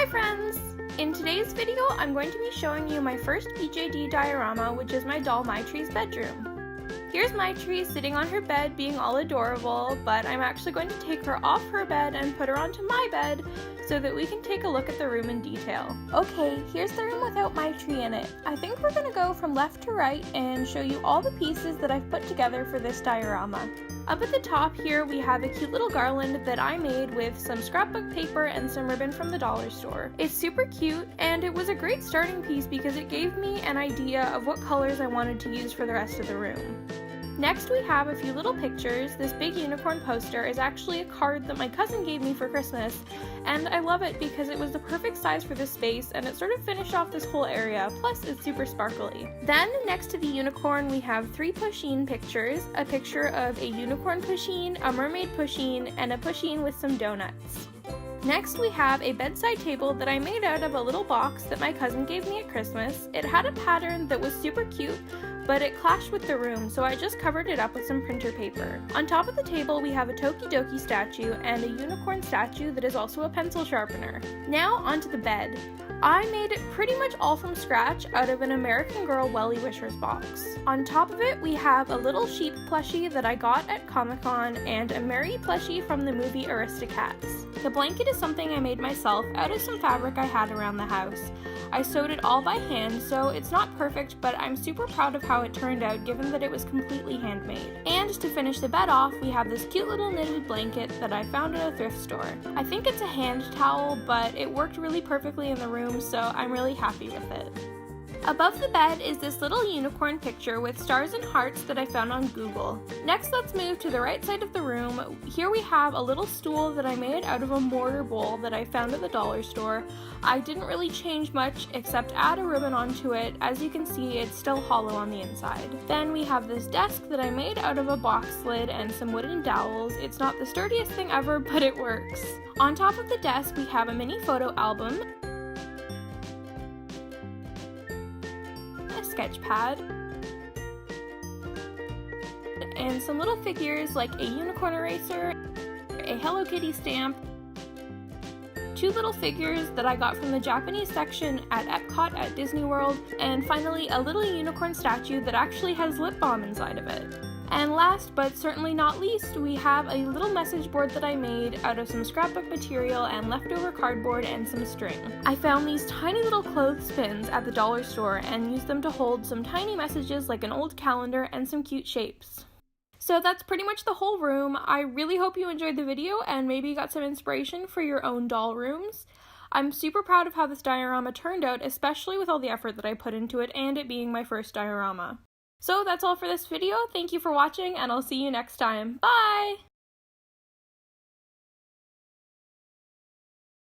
Hi friends! In today's video, I'm going to be showing you my first BJD diorama, which is my doll Mytree's bedroom. Here's Mytree sitting on her bed being all adorable, but I'm actually going to take her off her bed and put her onto my bed so that we can take a look at the room in detail. Okay, here's the room without Mytree in it. I think we're going to go from left to right and show you all the pieces that I've put together for this diorama. Up at the top here, we have a cute little garland that I made with some scrapbook paper and some ribbon from the dollar store. It's super cute, and it was a great starting piece because it gave me an idea of what colors I wanted to use for the rest of the room. Next, we have a few little pictures. This big unicorn poster is actually a card that my cousin gave me for Christmas, and I love it because it was the perfect size for this space and it sort of finished off this whole area, plus it's super sparkly. Then, next to the unicorn, we have 3 pusheen pictures, a picture of a unicorn pusheen, a mermaid pusheen, and a pusheen with some donuts. Next, we have a bedside table that I made out of a little box that my cousin gave me at Christmas. It had a pattern that was super cute, but it clashed with the room, so I just covered it up with some printer paper. On top of the table, we have a Tokidoki statue and a unicorn statue that is also a pencil sharpener. Now, onto the bed. I made it pretty much all from scratch out of an American Girl Welly Wishers box. On top of it, we have a little sheep plushie that I got at Comic-Con and a Mary plushie from the movie Aristocats. The blanket is something I made myself out of some fabric I had around the house. I sewed it all by hand, so it's not perfect, but I'm super proud of how it turned out given that it was completely handmade. And to finish the bed off, we have this cute little knitted blanket that I found at a thrift store. I think it's a hand towel, but it worked really perfectly in the room, so I'm really happy with it. Above the bed is this little unicorn picture with stars and hearts that I found on Google. Next, let's move to the right side of the room. Here we have a little stool that I made out of a mortar bowl that I found at the dollar store. I didn't really change much except add a ribbon onto it. As you can see, it's still hollow on the inside. Then we have this desk that I made out of a box lid and some wooden dowels. It's not the sturdiest thing ever, but it works. On top of the desk, we have a mini photo album, sketch pad, and some little figures like a unicorn eraser, a Hello Kitty stamp, 2 little figures that I got from the Japanese section at Epcot at Disney World, and finally a little unicorn statue that actually has lip balm inside of it. And last but certainly not least, we have a little message board that I made out of some scrapbook material and leftover cardboard and some string. I found these tiny little clothespins at the dollar store and used them to hold some tiny messages like an old calendar and some cute shapes. So that's pretty much the whole room. I really hope you enjoyed the video and maybe got some inspiration for your own doll rooms. I'm super proud of how this diorama turned out, especially with all the effort that I put into it and it being my first diorama. So that's all for this video. Thank you for watching, and I'll see you next time. Bye!